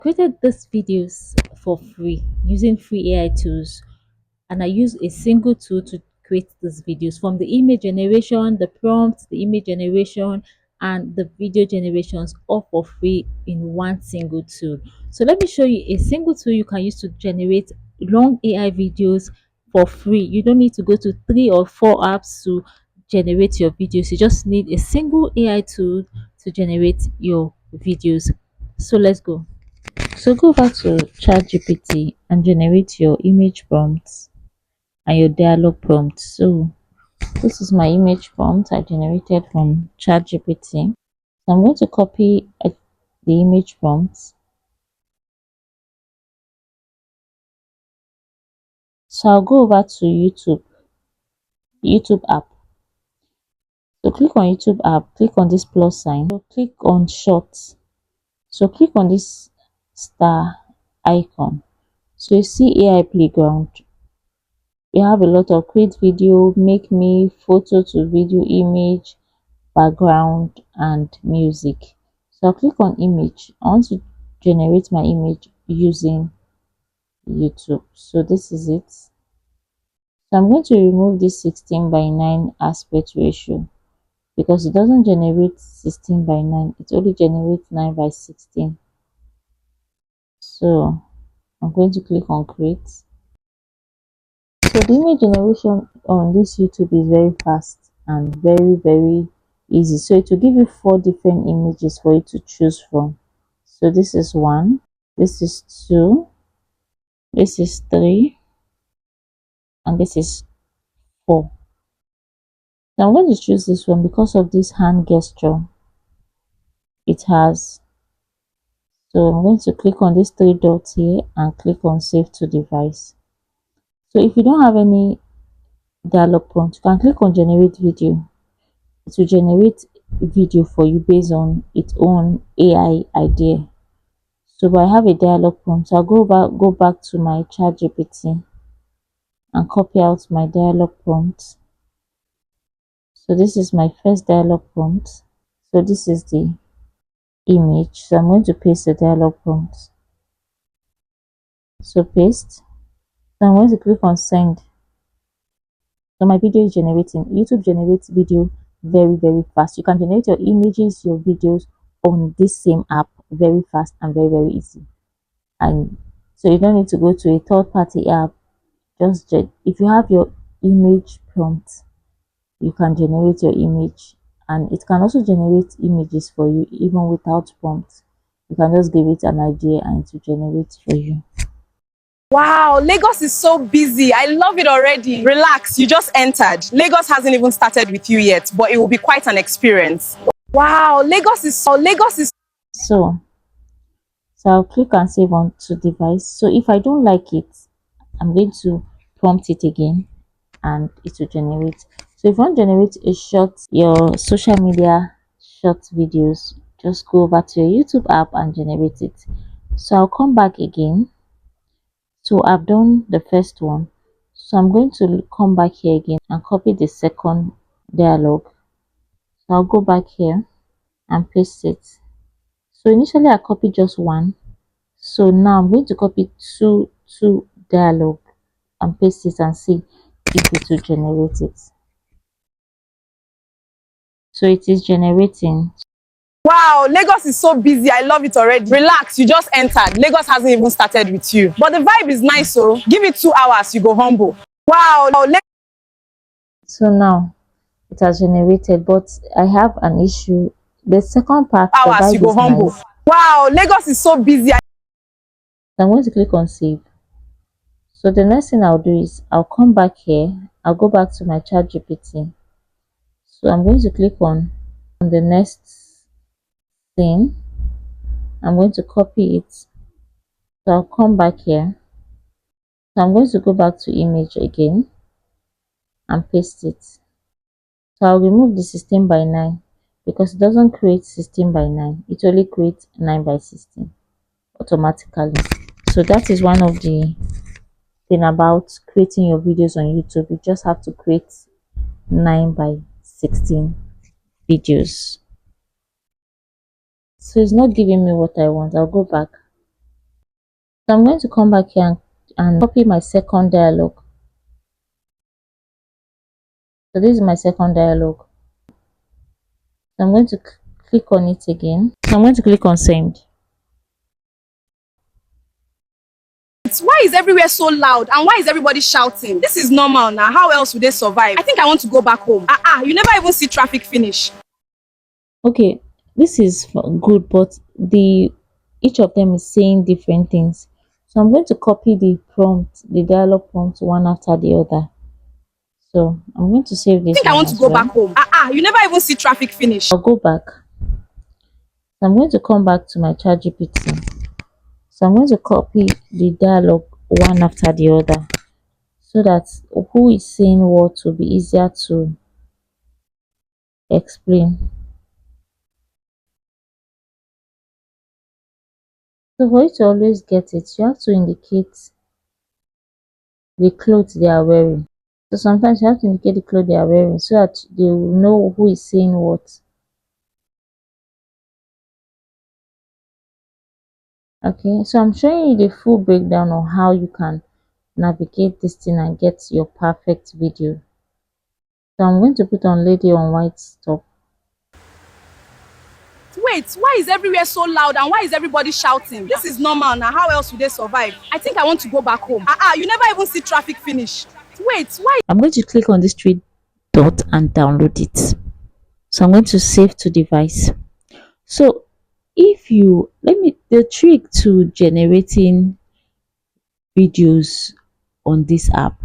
created these videos for free using free AI tools, and I use a single tool to create these videos, from the image generation, the prompts, the image generation, and the video generations, all for free in one single tool. So let me show you a single tool you can use to generate long AI videos for free. You don't need to go to 3 or 4 apps to generate your videos. You just need a single AI tool to generate your videos. So let's go. So go back to ChatGPT and generate your image prompts and your dialog prompt. So this is my image prompt I generated from ChatGPT. So I'm going to copy the image prompts. So I'll go over to YouTube app. So click on YouTube app, click on this plus sign, so click on shorts. So click on this star icon. So you see AI playground. We have a lot of create video, make me, photo to video, image, background, and music. So I'll click on image. I want to generate my image using YouTube. So this is it. So I'm going to remove this 16:9 aspect ratio because it doesn't generate 16:9. It only generates 9:16. So I'm going to click on create. So the image generation on this YouTube is very fast and very easy. So it will give you 4 different images for you to choose from. So this is 1, this is 2, this is 3, and this is 4. So I'm going to choose this one because of this hand gesture it has. So I'm going to click on these 3 dots here and click on save to device. So if you don't have any dialog prompt, you can click on generate video. It will generate video for you based on its own AI idea. So I have a dialog prompt, so I'll go back to my ChatGPT and copy out my dialog prompt. So this is my first dialog prompt. So this is the image. So I'm going to paste the dialog prompt. So paste. So I'm going to click on send. So my video is generating. YouTube generates video very fast. You can generate your images, your videos on this same app very fast and very easy. And so you don't need to go to a third-party app. Just if you have your image prompt, you can generate your image, and it can also generate images for you even without prompt. You can just give it an idea and it will generate for you. Wow, Lagos is so busy. I love it already. Relax, you just entered. Lagos hasn't even started with you yet, but it will be quite an experience. Wow, Lagos is So I'll click and save on to device. So if I don't like it, I'm going to prompt it again and it will generate. So if you want to generate a short, your social media short videos, just go over to your YouTube app and generate it. So I'll come back again. So I've done the first one. So I'm going to come back here again and copy the second dialog. So I'll go back here and paste it. So initially I copied just 1. So now I'm going to copy two dialog and paste it and see if it will generate it. So it is generating. Wow, Lagos is so busy. I love it already. Relax, you just entered. Lagos hasn't even started with you. But the vibe is nice, so give it 2 hours, you go humble. Wow. So now it has generated, but I have an issue. The second part, the Hours, you vibe go is humble. nice. Wow, Lagos is so busy. So I'm going to click on save. So the next thing I'll do is I'll come back here. I'll go back to my chat GPT. So I'm going to click on the next thing. I'm going to copy it. So I'll come back here. So I'm going to go back to image again and paste it. So I'll remove the 16:9 because it doesn't create 16:9. It only creates 9:16 automatically. So that is one of the thing about creating your videos on YouTube. You just have to create 9:16 videos. So it's not giving me what I want. I'll go back. So I'm going to come back here and copy my second dialogue. So this is my second dialogue. So I'm going to click on it again. So I'm going to click on send. Why is everywhere so loud and why is everybody shouting? This is normal now. How else would they survive? I think I want to go back home. You never even see traffic finish. Okay, this is good, but each of them is saying different things. So I'm going to copy the dialogue prompt one after the other. So I'm going to save I this think I one want to as go back well. home. You never even see traffic finish. I'll go back. So I'm going to come back to my ChatGPT. So I'm going to copy the dialogue one after the other so that who is saying what will be easier to explain. So for you to always get it, you have to indicate the clothes they are wearing. So sometimes you have to indicate the clothes they are wearing so that they will know who is saying what. Okay, so I'm showing you the full breakdown on how you can navigate this thing and get your perfect video. So I'm going to put on lady on white top. Wait, why is everywhere so loud and why is everybody shouting? This is normal now. How else would they survive? I think I want to go back home. You never even see traffic finish. Wait, why? I'm going to click on this three dot and download it. So I'm going to save to device. So if you the trick to generating videos on this app,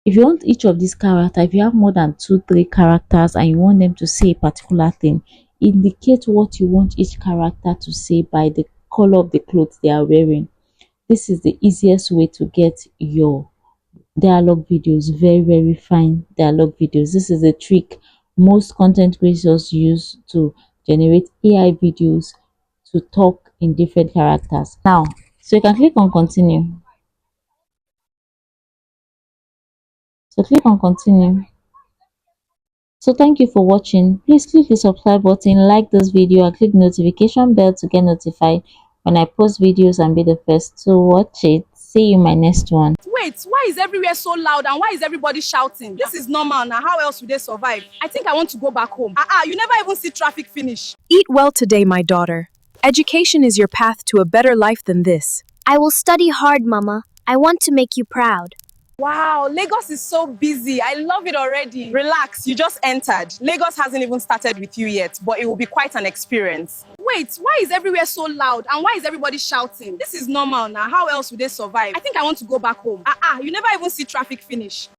if you want each of these characters, if you have more than 2 3 characters and you want them to say a particular thing, indicate what you want each character to say by the color of the clothes they are wearing. This is the easiest way to get your dialogue videos, very fine dialogue videos. This is a trick most content creators use to generate AI videos to talk in different characters. Now, so you can click on continue. So click on continue. So thank you for watching. Please click the subscribe button, like this video, and click the notification bell to get notified when I post videos and be the first to watch it. See you in my next one. Wait, why is everywhere so loud and why is everybody shouting? This is normal now. How else would they survive? I think I want to go back home. You never even see traffic finish. Eat well today, my daughter. Education is your path to a better life than this. I will study hard, Mama. I want to make you proud. Wow, Lagos is so busy. I love it already. Relax, you just entered. Lagos hasn't even started with you yet, but it will be quite an experience. Wait, why is everywhere so loud and why is everybody shouting? This is normal now. How else would they survive? I think I want to go back home. You never even see traffic finish.